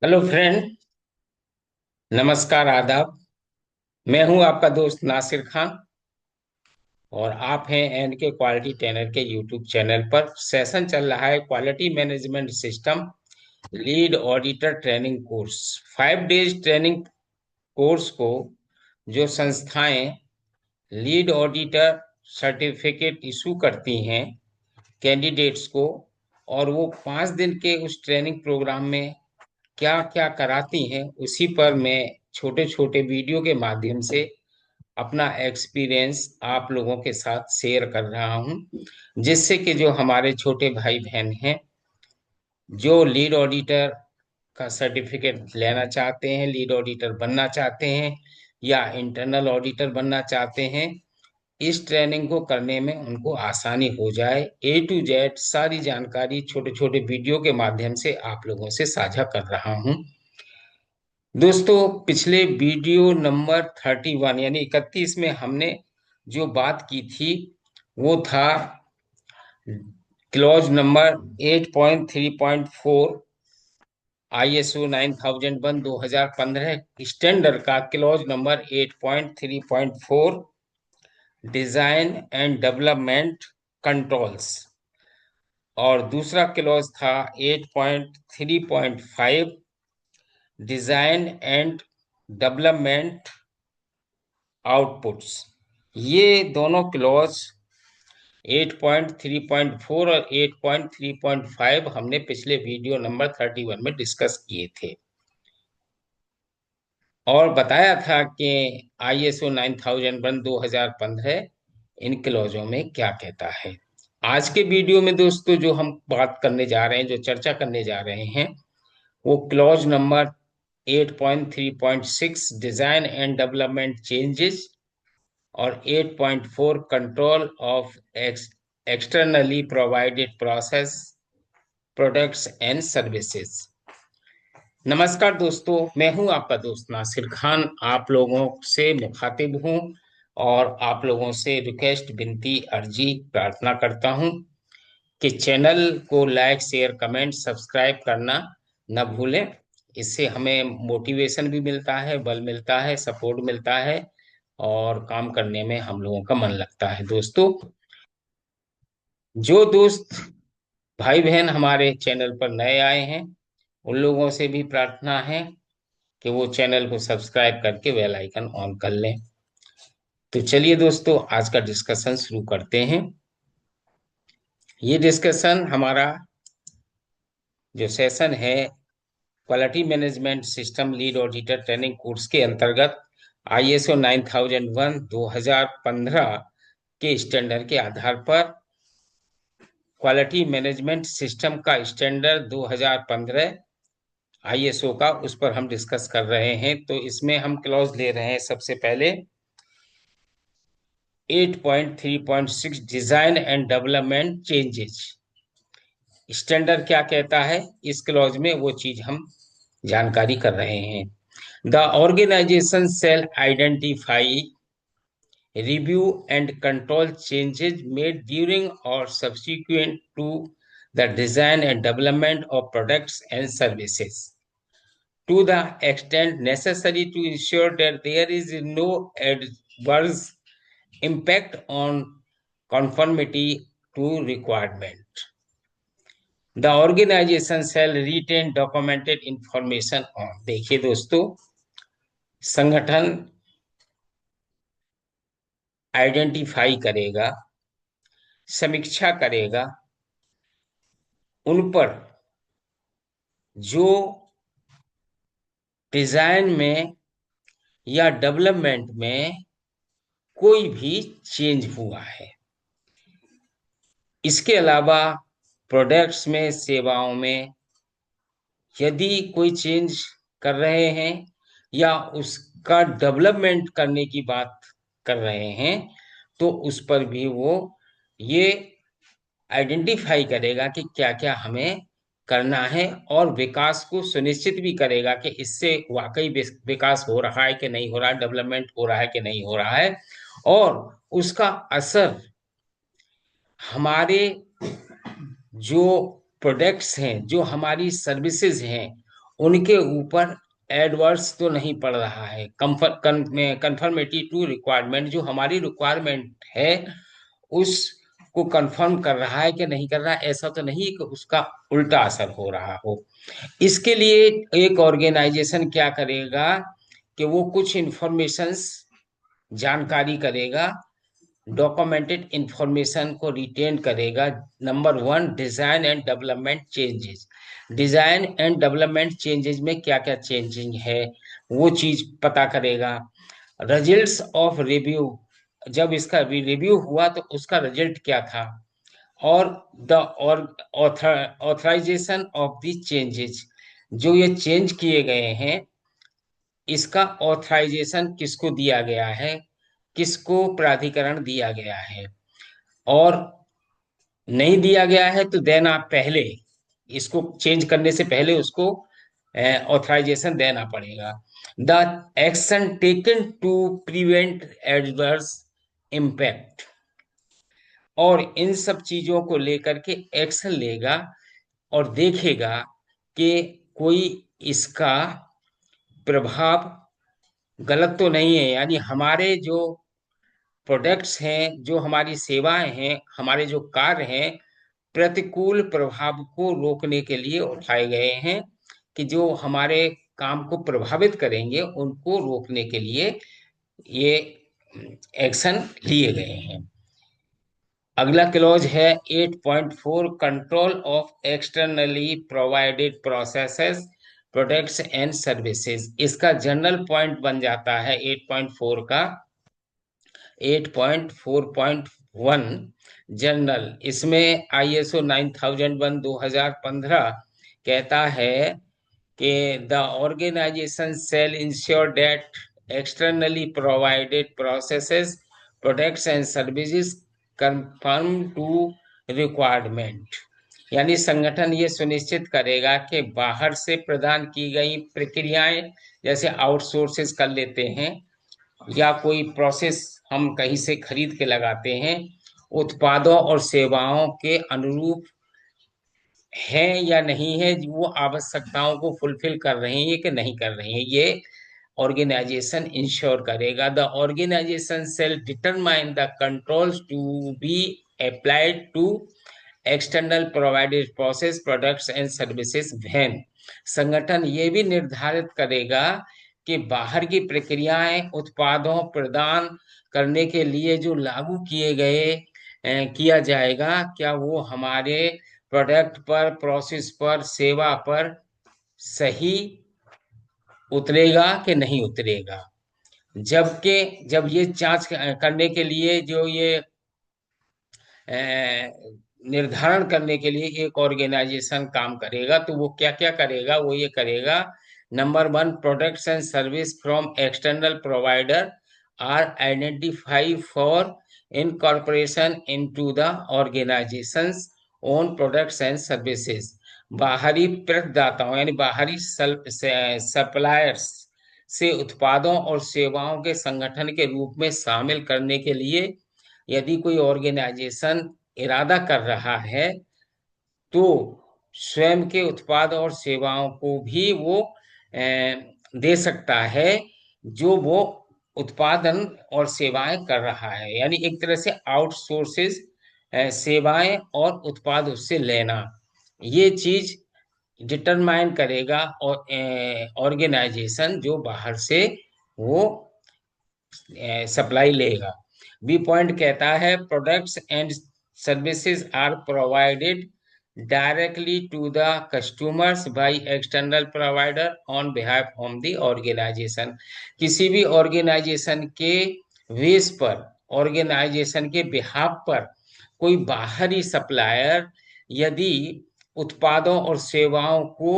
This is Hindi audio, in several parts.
Hello friend. नमस्कार, आदाब। मैं हूं आपका दोस्त नासिर खान और आप हैं एन के क्वालिटी ट्रेनर के यूट्यूब चैनल पर। सेशन चल रहा है quality management system lead auditor training course. 5 days training course को जो संस्थाएं लीड ऑडिटर सर्टिफिकेट इशू करती हैं कैंडिडेट्स को, और वो 5 दिन के उस ट्रेनिंग प्रोग्राम में क्या क्या कराती हैं, उसी पर मैं छोटे छोटे वीडियो के माध्यम से अपना एक्सपीरियंस आप लोगों के साथ शेयर कर रहा हूं, जिससे कि जो हमारे छोटे भाई बहन हैं जो लीड ऑडिटर का सर्टिफिकेट लेना चाहते हैं, लीड ऑडिटर बनना चाहते हैं या इंटरनल ऑडिटर बनना चाहते हैं, इस ट्रेनिंग को करने में उनको आसानी हो जाए। A to Z सारी जानकारी छोटे छोटे वीडियो के माध्यम से आप लोगों से साझा कर रहा हूं। दोस्तों, पिछले वीडियो नंबर 31 यानी 31 में हमने जो बात की थी वो था क्लॉज नंबर 8.3.4 ISO 9001 2015 स्टैंडर्ड का clause number 8.3.4 design and development controls, और दूसरा क्लॉज था 8.3.5 डिजाइन एंड डेवलपमेंट आउटपुट्स। ये दोनों क्लॉज 8.3.4 और 8.3.5 हमने पिछले वीडियो नंबर 31 में डिस्कस किए थे और बताया था कि ISO 9001 2015 इन क्लॉजों में क्या कहता है। आज के वीडियो में दोस्तों जो हम बात करने जा रहे हैं, जो चर्चा करने जा रहे हैं, वो clause number 8.3.6 design and development changes और 8.4 control of externally provided process products and services. नमस्कार दोस्तों, मैं हूं आपका दोस्त नासिर खान। आप लोगों से मुखातिब हूं और आप लोगों से रिक्वेस्ट, विनती, अर्जी, प्रार्थना करता हूं कि चैनल को लाइक, शेयर, कमेंट, सब्सक्राइब करना न भूलें। इससे हमें मोटिवेशन भी मिलता है, बल मिलता है, सपोर्ट मिलता है और काम करने में हम लोगों का मन लगता है। दोस्तों, जो दोस्त भाई बहन हमारे चैनल पर नए आए हैं, उन लोगों से भी प्रार्थना है कि वो चैनल को सब्सक्राइब करके बेल आइकन ऑन कर लें। तो चलिए दोस्तों, आज का डिस्कशन शुरू करते हैं। ये डिस्कशन हमारा जो सेशन है quality management system lead auditor training course के अंतर्गत ISO 9001 2015 के स्टैंडर्ड के आधार पर क्वालिटी मैनेजमेंट सिस्टम का स्टैंडर्ड 2015 ISO का, उस पर हम डिस्कस कर रहे हैं। तो इसमें हम क्लॉज ले रहे हैं सबसे पहले 8.3.6 design and development changes. Standard क्या कहता है, इस क्लॉज में वो चीज हम जानकारी कर रहे हैं। The organization shall identify, review and control changes made during or subsequent to the design and development of products and services to the extent necessary to ensure that there is no adverse impact on conformity to requirement. The organization shall retain documented information on, देखिए दोस्तों, संगठन आइडेंटिफाई करेगा, समीक्षा करेगा उन पर जो डिजाइन में या डेवलपमेंट में कोई भी चेंज हुआ है। इसके अलावा प्रोडक्ट्स में, सेवाओं में यदि कोई चेंज कर रहे हैं या उसका डेवलपमेंट करने की बात कर रहे हैं, तो उस पर भी वो ये आइडेंटिफाई करेगा कि क्या क्या हमें करना है और विकास को सुनिश्चित भी करेगा कि इससे वाकई विकास हो रहा है कि नहीं हो रहा है, डेवलपमेंट हो रहा है कि नहीं हो रहा है, और उसका असर हमारे जो प्रोडक्ट्स हैं, जो हमारी सर्विसेज हैं, उनके ऊपर एडवर्स तो नहीं पड़ रहा है, कंफर्मेटी टू रिक्वायरमेंट, जो हमारी रिक्वायरमेंट है उसको कंफर्म कर रहा है कि नहीं कर रहा है, ऐसा तो नहीं कि उसका उल्टा असर हो रहा हो। इसके लिए एक ऑर्गेनाइजेशन क्या करेगा कि वो कुछ इंफॉर्मेशंस जानकारी करेगा, डॉक्यूमेंटेड इंफॉर्मेशन को रिटेन करेगा। Number one, design and development changes. Design and development changes में क्या क्या चेंजिंग है वो चीज पता करेगा। रिजल्ट्स ऑफ रिव्यू, जब इसका रिव्यू हुआ तो उसका रिजल्ट क्या था, और the authorization of the changes, जो ये चेंज किए गए हैं इसका ऑथराइजेशन किसको दिया गया है, किसको प्राधिकरण दिया गया है, और नहीं दिया गया है तो देन आप पहले इसको चेंज करने से पहले उसको ऑथराइजेशन देना पड़ेगा। The action taken to prevent adverse impact, और इन सब चीजों को लेकर के एक्शन लेगा और देखेगा कि कोई इसका प्रभाव गलत तो नहीं है, यानी हमारे जो प्रोडक्ट्स हैं, जो हमारी सेवाएं हैं, हमारे जो कार्य हैं, प्रतिकूल प्रभाव को रोकने के लिए उठाए गए हैं, कि जो हमारे काम को प्रभावित करेंगे उनको रोकने के लिए ये एक्शन लिए गए हैं। अगला क्लॉज है 8.4, control of externally provided processes, products and services. इसका जनरल पॉइंट बन जाता है 8.4 का 8.4.1 जनरल। इसमें ISO 9001 2015 कहता है कि the organization shall ensure that externally provided processes, products and services conform to requirement. यानी संगठन ये सुनिश्चित करेगा कि बाहर से प्रदान की गई प्रक्रियाएं, जैसे आउटसोर्सेस कर लेते हैं या कोई प्रोसेस हम कहीं से खरीद के लगाते हैं, उत्पादों और सेवाओं के अनुरूप है या नहीं है, वो आवश्यकताओं को फुलफिल कर रहे हैं कि नहीं कर रहे हैं, ये ऑर्गेनाइजेशन इंश्योर करेगा। The organization shall determine the controls to be applied to external provided process, products and services when. संगठन ये भी निर्धारित करेगा कि बाहर की प्रक्रियाएं उत्पादों प्रदान करने के लिए जो लागू किए गए किया जाएगा, क्या वो हमारे प्रोडक्ट पर, प्रोसेस पर, सेवा पर सही उतरेगा कि नहीं उतरेगा। जबकि जब ये जांच करने के लिए जो ये निर्धारण करने के लिए एक ऑर्गेनाइजेशन काम करेगा, तो वो क्या क्या करेगा, वो ये करेगा। Number one, products and service from external provider are identified for incorporation into the organization's own products and services. बाहरी प्रदाताओं यानी बाहरी सप्लायर्स से उत्पादों और सेवाओं के संगठन के रूप में शामिल करने के लिए यदि कोई ऑर्गेनाइजेशन इरादा कर रहा है तो स्वयं के उत्पाद और सेवाओं को भी वो दे सकता है जो वो उत्पादन और सेवाएं कर रहा है, यानी एक तरह से आउटसोर्सेज सेवाएं और उत्पाद उससे लेना, ये चीज डिटरमाइन करेगा और ऑर्गेनाइजेशन जो बाहर से वो सप्लाई लेगा। बी पॉइंट कहता है products and services are provided directly to the customers by external provider on behalf of the organization. किसी भी ऑर्गेनाइजेशन के बेस पर, ऑर्गेनाइजेशन के बिहाफ पर कोई बाहरी सप्लायर यदि उत्पादों और सेवाओं को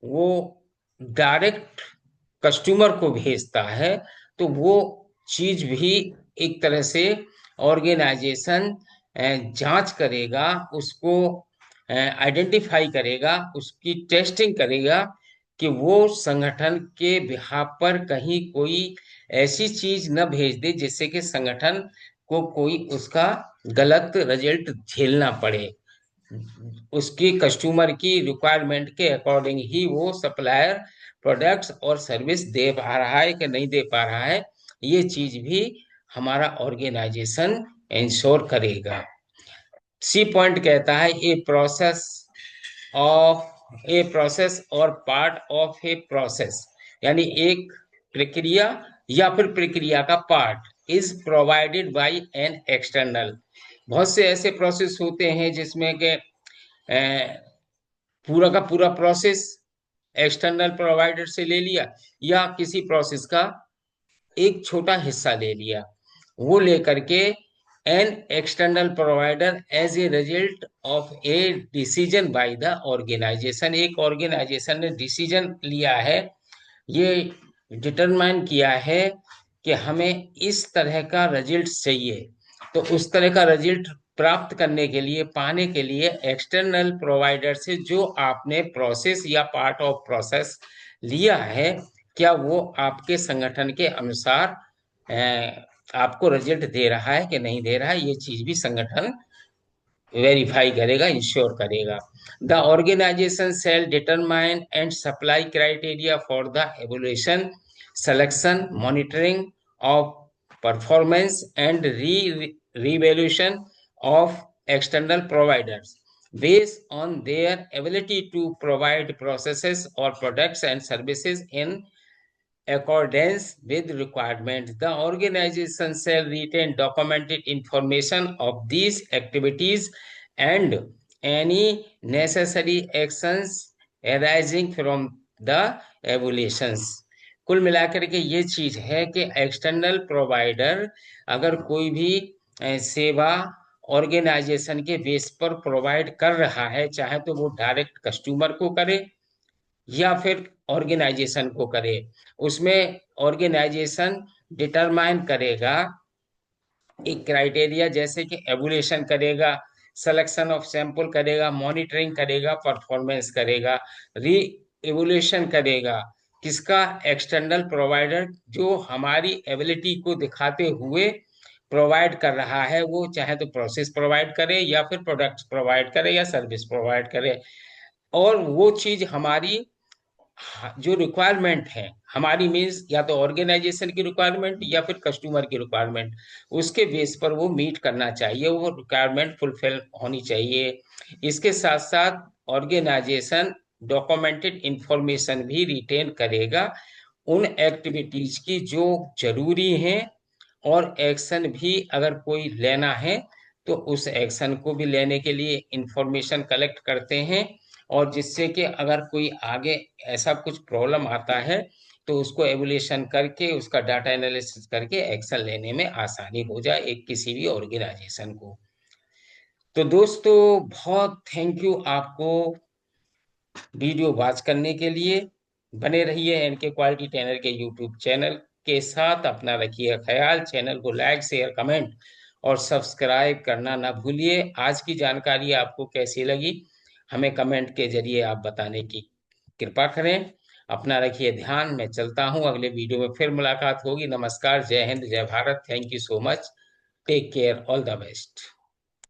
वो डायरेक्ट कस्टमर को भेजता है तो वो चीज भी एक तरह से ऑर्गेनाइजेशन जांच करेगा, उसको आइडेंटिफाई करेगा, उसकी टेस्टिंग करेगा कि वो संगठन के बिहाफ पर कहीं कोई ऐसी चीज न भेज दे जिससे कि संगठन को कोई उसका गलत रिजल्ट झेलना पड़े। उसकी कस्टमर की रिक्वायरमेंट के अकॉर्डिंग ही वो सप्लायर प्रोडक्ट्स और सर्विस दे पा रहा है कि नहीं दे पा रहा है, ये चीज भी हमारा ऑर्गेनाइजेशन इंश्योर करेगा। सी पॉइंट कहता है ए प्रोसेस और पार्ट ऑफ ए प्रोसेस, यानी एक प्रक्रिया या फिर प्रक्रिया का part is provided by an external. बहुत से ऐसे प्रोसेस होते हैं जिसमें के पूरा का पूरा प्रोसेस एक्सटर्नल प्रोवाइडर से ले लिया, या किसी प्रोसेस का एक छोटा हिस्सा ले लिया, वो लेकर के an external provider as a result of a decision by the organization. एक ऑर्गेनाइजेशन ने डिसीजन लिया है, ये डिटरमाइन किया है कि हमें इस तरह का रिजल्ट चाहिए, तो उस तरह का रिजल्ट प्राप्त करने के लिए, पाने के लिए एक्सटर्नल प्रोवाइडर से जो आपने प्रोसेस या पार्ट ऑफ प्रोसेस लिया है, क्या वो आपके संगठन के अनुसार आपको रिजल्ट दे रहा है कि नहीं दे रहा है, ये चीज भी संगठन वेरीफाई करेगा, इंश्योर करेगा। The organization shall determine and supply criteria for the evolution, selection, monitoring of performance and revaluation of external providers based on their ability to provide processes or products and services in accordance with requirements. The organization shall retain documented information of these activities and any necessary actions arising from the evaluations. कुल मिलाकर के ये चीज है कि एक्सटर्नल प्रोवाइडर अगर कोई भी सेवा ऑर्गेनाइजेशन के बेस पर प्रोवाइड कर रहा है, चाहे तो वो डायरेक्ट कस्टमर को करे या फिर ऑर्गेनाइजेशन को करे, उसमें ऑर्गेनाइजेशन डिटरमाइन करेगा एक क्राइटेरिया, जैसे कि एवुलेशन करेगा, सिलेक्शन ऑफ सैंपल करेगा, मॉनिटरिंग करेगा, परफॉर्मेंस करेगा, री एवुलेशन करेगा। किसका? एक्सटर्नल प्रोवाइडर जो हमारी एबिलिटी को दिखाते हुए प्रोवाइड कर रहा है, वो चाहे तो प्रोसेस प्रोवाइड करे या फिर प्रोडक्ट्स प्रोवाइड करे या सर्विस प्रोवाइड करे, और वो चीज हमारी जो रिक्वायरमेंट है हमारी, मीन्स या तो ऑर्गेनाइजेशन की रिक्वायरमेंट या फिर कस्टमर की रिक्वायरमेंट, उसके बेस पर वो मीट करना चाहिए, वो रिक्वायरमेंट फुलफिल होनी चाहिए। इसके साथ साथ ऑर्गेनाइजेशन डॉक्यूमेंटेड इंफॉर्मेशन भी रिटेन करेगा उन एक्टिविटीज की जो जरूरी हैं, और एक्शन भी अगर कोई लेना है तो उस एक्शन को भी लेने के लिए इंफॉर्मेशन कलेक्ट करते हैं, और जिससे कि अगर कोई आगे ऐसा कुछ प्रॉब्लम आता है तो उसको एवोल्यूशन करके उसका डाटा एनालिसिस करके एक्शन लेने में आसानी हो जाए एक किसी भी ऑर्गेनाइजेशन को। तो दोस्तों, बहुत थैंक यू आपको वीडियो वॉच करने के लिए। बने रहिए एनके क्वालिटी ट्रेनर के यूट्यूब चैनल के साथ, अपना रखिए ख्याल, चैनल को लाइक शेयर कमेंट और सब्सक्राइब करना ना भूलिए। आज की जानकारी आपको कैसी लगी हमें कमेंट के जरिए आप बताने की कृपा करें। अपना रखिए ध्यान, मैं चलता हूं, अगले वीडियो में फिर मुलाकात होगी। नमस्कार, जय हिंद, जय Bharat, thank you so much, take care, all the best.